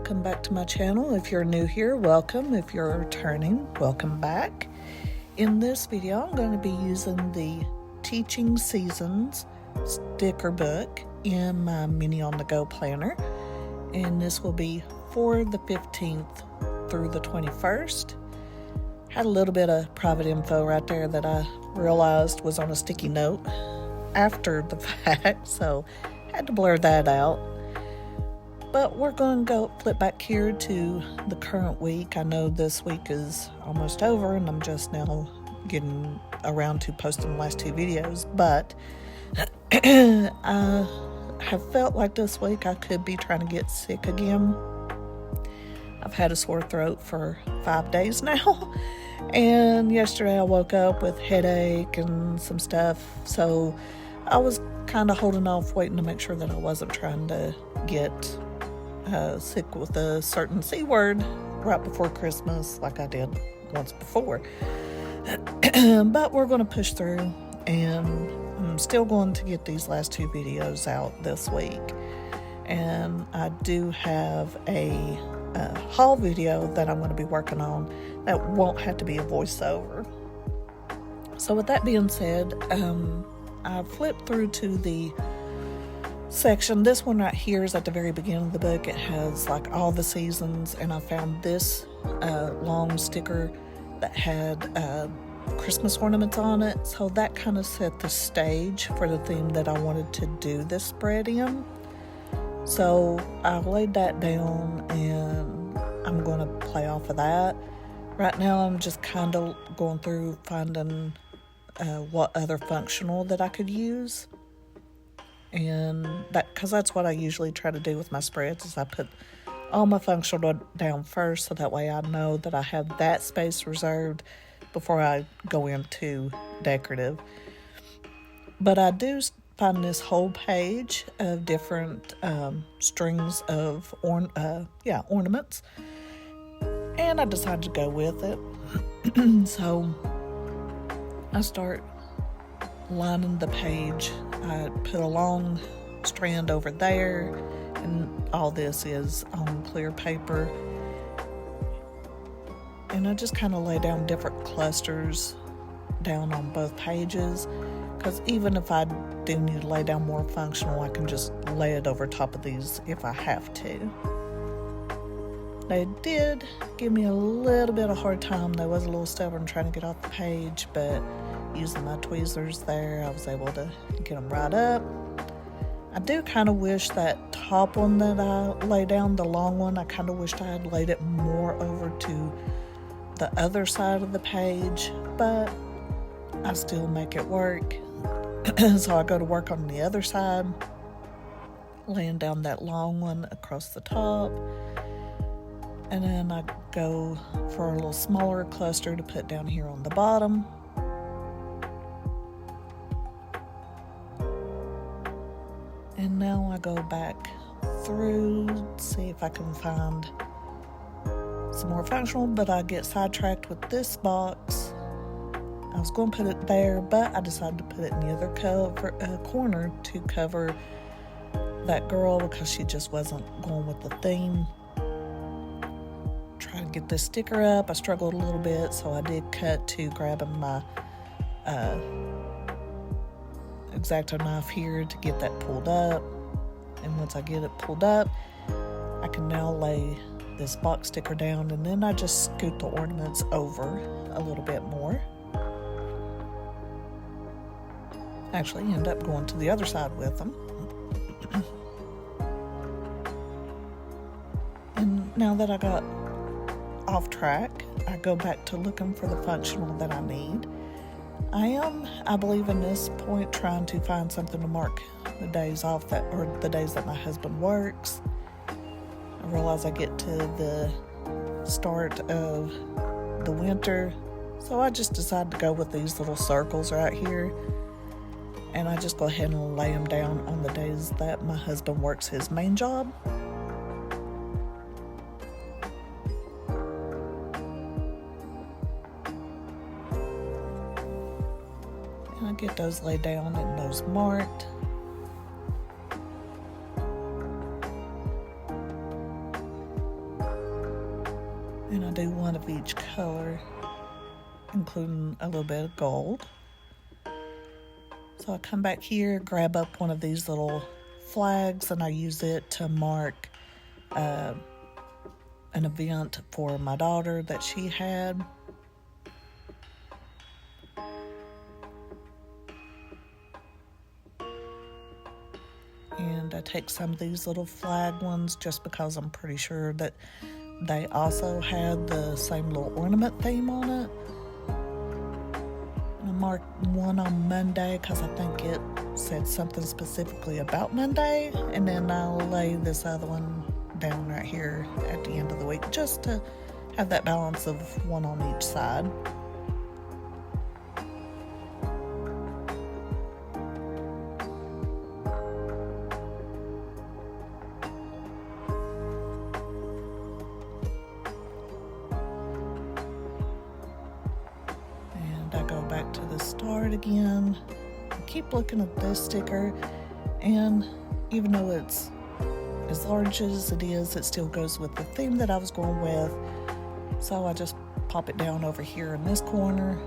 welcome back to my channel. If you're new here, welcome. If you're returning, welcome back. In this video, I'm going to be using the Teaching Seasons sticker book in my Mini on the Go planner. And this will be for the 15th through the 21st. Had a little bit of private info right there that I realized was on a sticky note after the fact, so had to blur that out. But we're going to go flip back here to the current week. I know this week is almost over and I'm just now getting around to posting the last two videos, but I have felt like this week I could be trying to get sick again. I've had a sore throat for 5 days now, and yesterday I woke up with headache and some stuff, so I was kind of holding off, waiting to make sure that I wasn't trying to get sick with a certain C word right before Christmas like I did once before. But we're going to push through, and I'm still going to get these last two videos out this week. And I do have a haul video that I'm going to be working on that won't have to be a voiceover. So with that being said, I flipped through to the section. This one right here is at the very beginning of the book. It has like all the seasons, and I found this long sticker that had Christmas ornaments on it, so that kind of set the stage for the theme that I wanted to do this spread in. So I laid that down and I'm going to play off of that. Right now I'm just kind of going through finding what other functional that I could use, and that, because that's what I usually try to do with my spreads, is I put all my functional down first, so that way I know that I have that space reserved before I go into decorative. But I do find this whole page of different strings of ornaments, and I decided to go with it. So I start lining the page. I put a long strand over there, and all this is on clear paper. And I just kind of lay down different clusters down on both pages, because even if I do need to lay down more functional, I can just lay it over top of these if I have to. They did give me a little bit of hard time. They was a little stubborn trying to get off the page, but using my tweezers there, I was able to get them right up. I do kind of wish that top one that I laid down, the long one, I kind of wished I had laid it more over to the other side of the page, but I still make it work. So I go to work on the other side, laying down that long one across the top, and then I go for a little smaller cluster to put down here on the bottom. And now I go back through, see if I can find some more functional, but I get sidetracked with this box. I was going to put it there, but I decided to put it in the other corner to cover that girl, because she just wasn't going with the theme. Trying to get this sticker up, I struggled a little bit, so I did cut to grabbing my X-Acto knife here to get that pulled up. And once I get it pulled up, I can now lay this box sticker down, and then I just scoot the ornaments over a little bit more. Actually end up going to the other side with them. And now that I got off track, I go back to looking for the functional that I need. I believe in this point, trying to find something to mark the days off or the days that my husband works. I realize I get to the start of the winter, so I just decided to go with these little circles right here, and I just go ahead and lay them down on the days that my husband works his main job. And I get those laid down and those marked. do one of each color, including a little bit of gold. So I come back here, grab up one of these little flags, and I use it to mark an event for my daughter that she had. And I take some of these little flag ones just because I'm pretty sure that they also had the same little ornament theme on it. I marked one on Monday because I think it said something specifically about Monday, and then I'll lay this other one down right here at the end of the week just to have that balance of one on each side. I go back to the start again. I keep looking at this sticker, and even though it's as large as it is, it still goes with the theme that I was going with. So I just pop it down over here in this corner,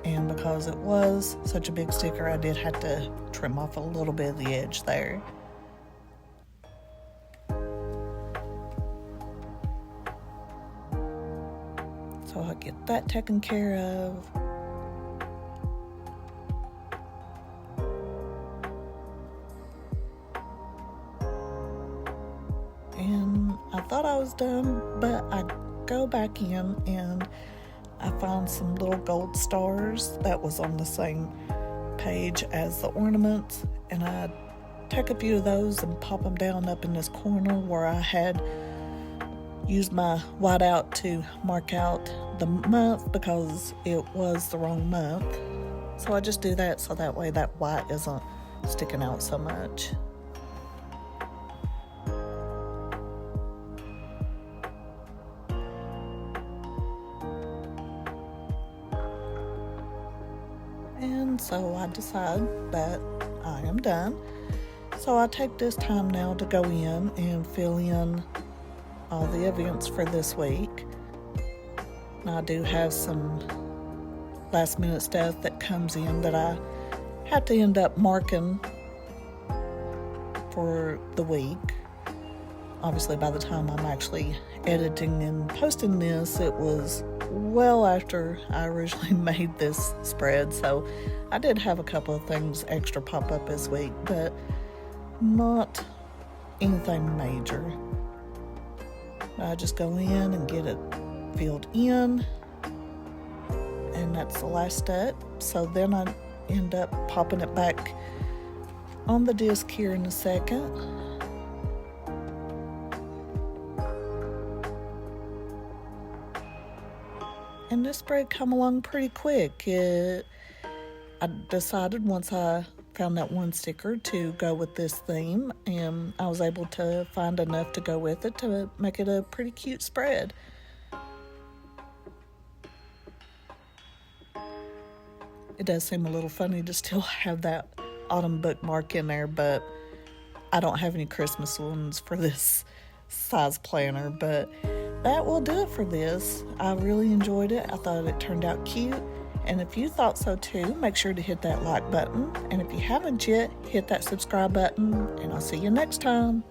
and because it was such a big sticker, I did have to trim off a little bit of the edge there. So I'll get that taken care of. And I thought I was done, but I go back in and I found some little gold stars that was on the same page as the ornaments, and I take a few of those and pop them down up in this corner where I had used my whiteout to mark out the month because it was the wrong month. So I just do that so that way that white isn't sticking out so much. And so I decide that I am done. So I take this time now to go in and fill in all the events for this week. Now I do have some last minute stuff that comes in that I have to end up marking for the week. Obviously by the time I'm actually editing and posting this, it was well after I originally made this spread, so I did have a couple of things extra pop up this week, but not anything major. I just go in and get it filled in, and that's the last step. So then I end up popping it back on the disc here in a second. And this spread come along pretty quick. I decided once I found that one sticker to go with this theme, and I was able to find enough to go with it to make it a pretty cute spread. It does seem a little funny to still have that autumn bookmark in there, but I don't have any Christmas ones for this size planner, but that will do it for this. I really enjoyed it. I thought it turned out cute. And if you thought so too, make sure to hit that like button. And if you haven't yet, hit that subscribe button. And I'll see you next time.